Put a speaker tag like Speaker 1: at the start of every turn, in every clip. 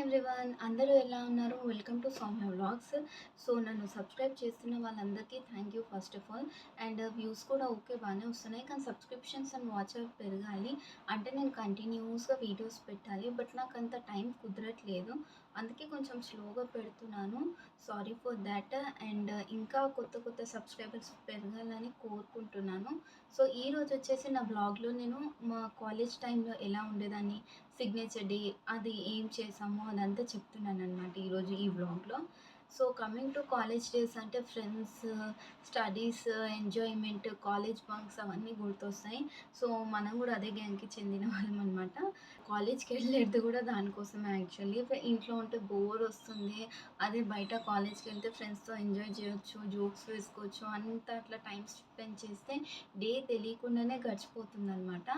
Speaker 1: Everyone, అందరూ ఎలా ఉన్నారు? Welcome to Soumya vlogs. So నన్ను సబ్స్క్రైబ్ చేస్తున్న వాళ్ళందరికీ thank you first of all. And views కూడా ఓకే బాగానే వస్తున్నాయి, కానీ సబ్స్క్రిప్షన్స్ అండ్ వాచ్ అవర్ పెరగాలి. అంటే నేను కంటిన్యూస్గా వీడియోస్ పెట్టాలి, బట్ నాకు అంత టైం కుదరట్లేదు. అందుకే కొంచెం స్లోగా పెడుతున్నాను. Sorry for that. అండ్ ఇంకా కొత్త కొత్త సబ్స్క్రైబర్స్ పెరగాలని కోరుకుంటున్నాను. సో ఈరోజు వచ్చేసి నా బ్లాగ్లో నేను మా కాలేజ్ టైంలో ఎలా ఉండేదాన్ని, సిగ్నేచర్ డే అది ఏం చేసామో అదంతా చెప్తున్నాను అనమాట ఈరోజు ఈ వ్లాగ్లో. So coming to college days అంటే friends, studies, enjoyment, college bunks అవన్నీ గుర్తొస్తాయి. సో మనం కూడా అదే గ్యాంగ్కి చెందిన వాళ్ళం అనమాట. కాలేజ్కి వెళ్ళేది కూడా దానికోసమే యాక్చువల్లీ. ఇంట్లో ఉంటే బోర్ వస్తుంది, అదే బయట కాలేజ్కి వెళ్తే ఫ్రెండ్స్తో ఎంజాయ్ చేయొచ్చు, జోక్స్ వేసుకోవచ్చు, అంతా అట్లా టైం స్పెండ్ చేస్తే డే తెలియకుండానే గడిచిపోతుంది అనమాట.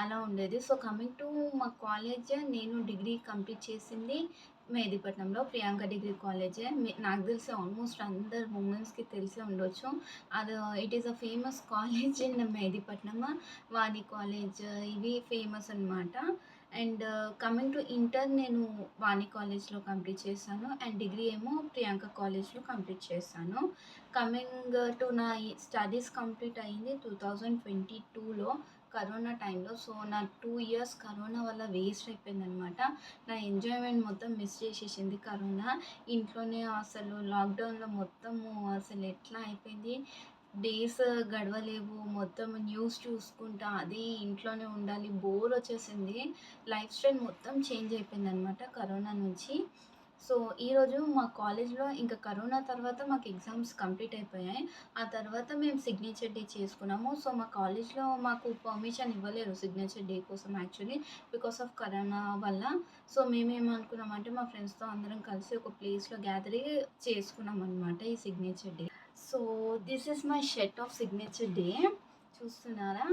Speaker 1: అలా ఉండేది. సో కమింగ్ టు మా కాలేజ్, నేను డిగ్రీ కంప్లీట్ చేసింది మెహదీపట్నంలో ప్రియాంక డిగ్రీ కాలేజే. నాకు తెలిసి ఆల్మోస్ట్ అందరు ఉమెన్స్కి తెలిసే ఉండొచ్చు. అది it is a famous college in Mehdipatnam. Vani college ఇవి ఫేమస్ అనమాట. అండ్ కమింగ్ టు ఇంటర్, నేను వాణి కాలేజ్లో కంప్లీట్ చేశాను. అండ్ డిగ్రీ ఏమో ప్రియాంక కాలేజ్లో కంప్లీట్ చేశాను. కమింగ్ టు నా స్టడీస్ కంప్లీట్ అయింది 2022లో, కరోనా టైంలో. సో నా 2 ఇయర్స్ కరోనా వల్ల వేస్ట్ అయిపోయిందనమాట. నా ఎంజాయ్మెంట్ మొత్తం మిస్ చేసేసింది కరోనా. ఇంట్లోనే అసలు లాక్డౌన్లో మొత్తము అసలు ఎట్లా అయిపోయింది, డేస్ గడవలేవు, మొత్తం న్యూస్ చూసుకుంటా అది ఇంట్లోనే ఉండాలి, బోర్ వచ్చేసింది. లైఫ్ స్టైల్ మొత్తం చేంజ్ అయిపోయింది అనమాట కరోనా నుంచి. సో ఈరోజు మా కాలేజ్లో ఇంకా కరోనా తర్వాత మాకు ఎగ్జామ్స్ కంప్లీట్ అయిపోయాయి. ఆ తర్వాత మేము సిగ్నేచర్ డే చేసుకున్నాము. సో మా కాలేజ్లో మాకు పర్మిషన్ ఇవ్వలేరు సిగ్నేచర్ డే కోసం యాక్చువల్లీ, బికాస్ ఆఫ్ కరోనా వల్ల. సో మేమేమనుకున్నామంటే మా ఫ్రెండ్స్తో అందరం కలిసి ఒక ప్లేస్లో గ్యాదరింగ్ చేసుకున్నాం అనమాట ఈ signature day. So this is my shirt of signature day. చూస్తున్నారా?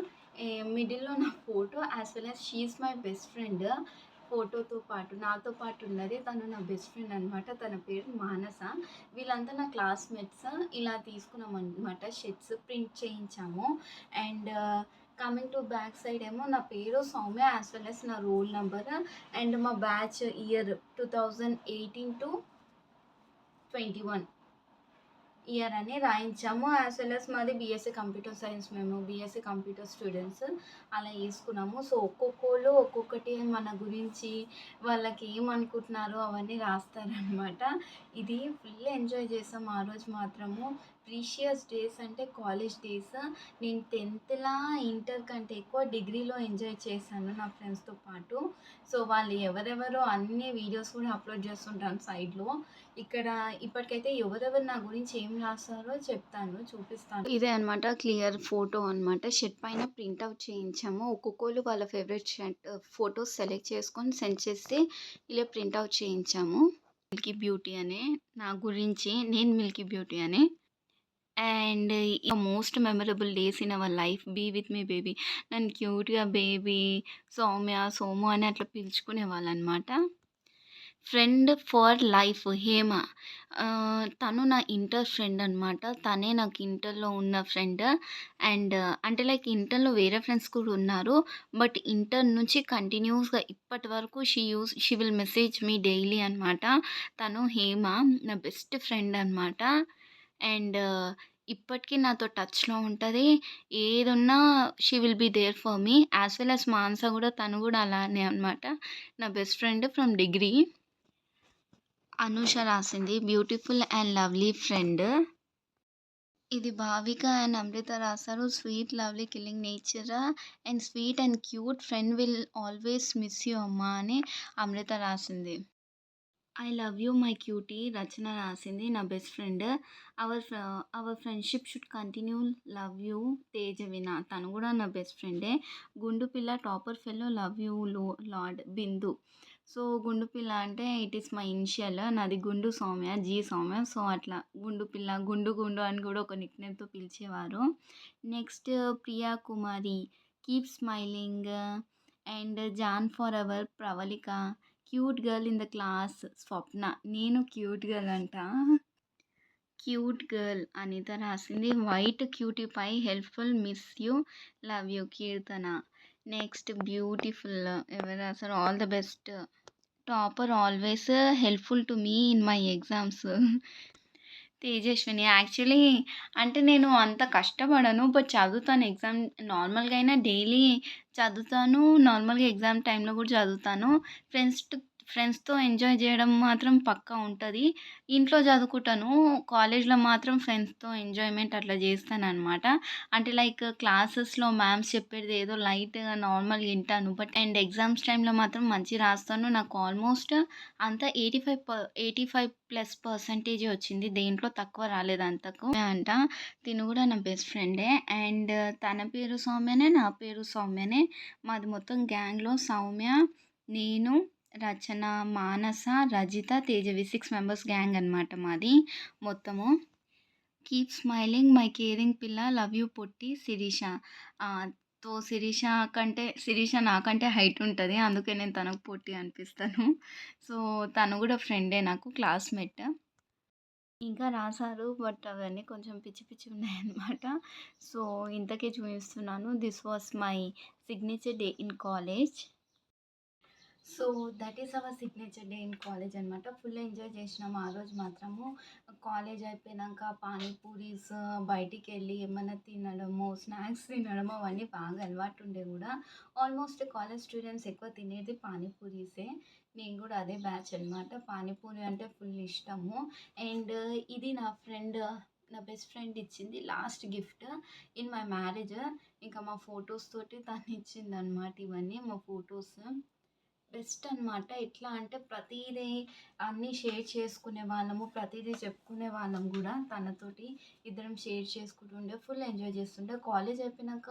Speaker 1: మిడిల్లో నా photo as well as she is my best friend. ఫోటోతో పాటు నాతో పాటు ఉన్నది తను నా బెస్ట్ ఫ్రెండ్ అనమాట. తన పేరు మానస. వీళ్ళంతా నా క్లాస్మేట్స్. ఇలా తీసుకున్నాం అనమాట, షర్ట్స్ ప్రింట్ చేయించాము. And coming to back side ఏమో నా పేరు సౌమ్య యాజ్ వెల్ యాజ్ నా రోల్ నెంబర్ అండ్ మా బ్యాచ్ ఇయర్ 2018 to 21 ఇయర్ అని రాయించాము. యాజ్ వెల్ యాజ్ మాది బీఎస్సీ కంప్యూటర్ సైన్స్, మేము బీఎస్సీ కంప్యూటర్ స్టూడెంట్స్ అలా వేసుకున్నాము. సో ఒక్కొక్కళ్ళు ఒక్కొక్కటి మన గురించి, వాళ్ళకి ఏమనుకుంటున్నారో అవన్నీ రాస్తారనమాట. ఇది ఫుల్ ఎంజాయ్ చేసాం ఆ రోజు మాత్రము. ప్రీషియస్ డేస్ అంటే కాలేజ్ డేస్. నేను 10థ్లా ఇంటర్ కంటే ఎక్కువ డిగ్రీలో ఎంజాయ్ చేశాను నా ఫ్రెండ్స్తో పాటు. సో వాళ్ళు ఎవరెవరో అన్ని వీడియోస్ కూడా అప్లోడ్ చేస్తుంటాను సైడ్లో. ఇక్కడ ఇప్పటికైతే ఎవరెవరు నా గురించి ఏం రాస్తారో చెప్తాను, చూపిస్తాను. ఇదే అనమాట క్లియర్ ఫోటో అనమాట. షర్ట్ పైన ప్రింట్అవుట్ చేయించాము. ఒక్కొక్కరు వాళ్ళ ఫేవరెట్ షర్ట్ ఫొటోస్ సెలెక్ట్ చేసుకొని సెండ్ చేస్తే ఇలా ప్రింట్అవుట్ చేయించాము. మిల్కీ బ్యూటీ అనే నా గురించి, నేను మిల్కీ బ్యూటీ అని. And most memorable days in our life, be with me baby. నన్ను క్యూట్గా బేబీ, సౌమ్య, సోము అని అట్లా పిలుచుకునే వాళ్ళు అనమాట. Friend for life Hema. తను నా ఇంటర్ ఫ్రెండ్ అనమాట. తనే నాకు ఇంటర్లో ఉన్న ఫ్రెండ్. అండ్ అంటే లైక్ ఇంటర్లో వేరే ఫ్రెండ్స్ కూడా ఉన్నారు, బట్ ఇంటర్ నుంచి కంటిన్యూస్గా ఇప్పటి వరకు she will message me daily అనమాట. తను హేమ నా బెస్ట్ ఫ్రెండ్ అనమాట. అండ్ ఇప్పటికీ నాతో టచ్లో ఉంటుంది. ఏదున్నా she will be there for me. As well as Mansa కూడా, తను కూడా అలానే అనమాట, నా best friend from degree. Anusha రాసింది బ్యూటిఫుల్ అండ్ లవ్లీ ఫ్రెండ్. ఇది భావిక అండ్ అమృత రాశారు. Sweet lovely killing nature and sweet and cute friend will always miss you అమ్మా అని అమృత రాసింది. I love you my cutie Rachana రాసింది, నా best friend. Our friendship should continue, love you Tejavina. తను కూడా నా బెస్ట్ ఫ్రెండే. గుండు పిల్ల topper fellow, love you lord Bindu. So గుండు పిల్ల అంటే ఇట్ ఈస్ మై ఇనిషియల్. నాది గుండు సౌమ్య, జీ సౌమ్య. సో అట్లా గుండు పిల్ల, గుండు గుండు అని కూడా ఒక నిక్నేమ్తో పిలిచేవారు. Next Priya Kumari, keep smiling. And జాన్ for our Pravalika, cute girl in the class Swapna. నేను క్యూట్ గర్ల్ అంట. క్యూట్ గర్ల్ అనిత రాసింది. White cutie pie helpful miss you love you Keerthana. Next beautiful ఎవరు రాశారు, all the best topper always helpful to me in my exams. Tejaswini. Actually అంటే నేను అంత కష్టపడను. But చదువుతాను exam నార్మల్‌గా అయినా డైలీ చదువుతాను. నార్మల్‌గా ఎగ్జామ్ టైమ్‌లో కూడా చదువుతాను. ఫ్రెండ్స్ ట్ ఫ్రెండ్స్‌తో ఎంజాయ్ చేయడం మాత్రం పక్కా ఉంటది. ఇంట్లో చదువుకుంటాను. కాలేజ్‌లో మాత్రం ఫ్రెండ్స్‌తో ఎంజాయ్‌మెంట్ అట్లా చేస్తాననమాట. అంటే లైక్ క్లాసెస్‌లో మ్యామ్స్ చెప్పేది ఏదో లైట్‌గా నార్మల్‌గా ఇంటాను. బట్ అండ్ ఎగ్జామ్స్ టైమ్‌లో మాత్రం మంచిగా రాస్తాను. నాకు ఆల్మోస్ట్ అంతా 85 ప్లస్ పర్సెంటేజే వచ్చింది. దేంట్లో తక్కువ రాలేదు అంతకు. అంట. తిను గూడా నా బెస్ట్ ఫ్రెండే. అండ్ తన పేరు సౌమ్యనే, నా పేరు సౌమ్యనే. మాది మొత్తం గ్యాంగ్‌లో సౌమ్య, నేను, రచన, మానస, రజిత, తేజవి 6 మెంబర్స్ గ్యాంగ్ అనమాట మాది మొత్తము. కీప్ స్మైలింగ్ మై కేరింగ్ పిల్ల లవ్ యూ పొట్టి శిరీష. శిరీష నాకంటే హైట్ ఉంటది. అందుకే నేను తనకు పొట్టి అనిపిస్తాను. సో, తను గూడా ఫ్రెండే నాకు క్లాస్‌మేట్. ఇంకా రాసారు. బట్ అవన్నీ కొంచెం పిచ్చి పిచ్చిగున్నాయన్నమాట. సో, ఇంతకే చూపిస్తున్నాను. This was my signature day in college. So, that is our signature day in college అనమాట. ఫుల్ ఎంజాయ్ చేసినాము ఆ రోజు మాత్రము. కాలేజ్ అయిపోయినాక పానీపూరీస్ బయటికెళ్ళి ఏమన్నా తినడము, స్నాక్స్ తినడము అవన్నీ బాగా అలవాటుండే గూడా. ఆల్మోస్ట్ కాలేజ్ స్టూడెంట్స్ ఎక్కువ తినేది పానీపూరీసే. నేను గూడా అదే బ్యాచ్ అనమాట. పానీపూరి అంటే ఫుల్ ఇష్టము. అండ్ ఇది నా బెస్ట్ ఫ్రెండ్ ఇచ్చింది last gift in my marriage. ఇంకా మా ఫోటోస్ తోటి తనిచ్చిందనమాట ఇవన్నీ మా ఫోటోస్. బెస్ట్ అనమాట. ఎట్లా అంటే ప్రతీదీ అన్నీ షేర్ చేసుకునే వాళ్ళము. ప్రతీదీ చెప్పుకునే వాళ్ళం గూడా తనతోటి. ఇద్దరం షేర్ చేసుకుంటుండే ఫుల్ ఎంజాయ్ చేస్తుండే. కాలేజ్ అయిపోయినాక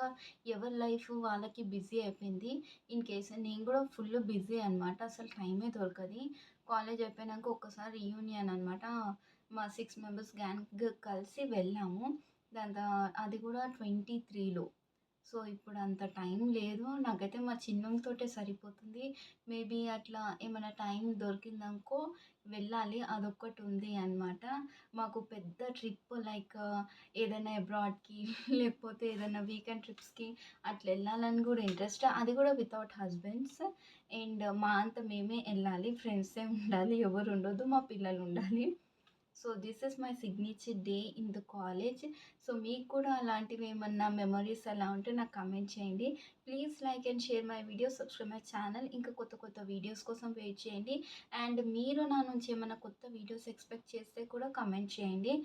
Speaker 1: ఎవరి లైఫ్ వాళ్ళకి బిజీ అయిపోయింది. ఇన్ కేస్ నేను గూడా ఫుల్ బిజీ అనమాట. అసలు టైమే దొరకది. కాలేజ్ అయిపోయినాక ఒక్కసారి రీయూనియన్ అనమాట. మా 6 మెంబర్స్ గ్యాంగ్ కలిసి వెళ్ళాము. అది కూడా 23లో. సో, ఇప్పుడంత టైం లేదు. నాకైతే మా చిన్నోనితోటే సరిపోతుంది. మేబీ అట్లా ఏమైనా టైం దొరికిందనుకో వెళ్ళాలి. అదొక్కటుంది అనమాట. మాకు పెద్ద ట్రిప్ లైక్ ఏదైనా అబ్రాడ్‌కి లేకపోతే ఏదైనా వీకెండ్ ట్రిప్స్‌కి అట్లా ఎళ్ళాలని గూడా ఇంట్రెస్ట్. అది గూడా వితౌట్ హస్బెండ్స్. అండ్ మా అంత మేమే ఎళ్ళాలి. ఫ్రెండ్సే ఉండాలి. ఎవరు ఉండొద్దు. మా పిల్లలుండాలి. So, this is my signature day in the college. So, మీకు కూడా అలాంటివేమన్నా మెమోరీస్ అలా ఉంటే నాకు కమెంట్ చేయండి. Please like and share my videos, subscribe my channel. ఇంకా కొత్త కొత్త వీడియోస్ కోసం వెయిట్ చేయండి. అండ్ మీరు నా నుంచి ఏమైనా కొత్త వీడియోస్ ఎక్స్‌పెక్ట్ చేస్తే కూడా కమెంట్ చేయండి.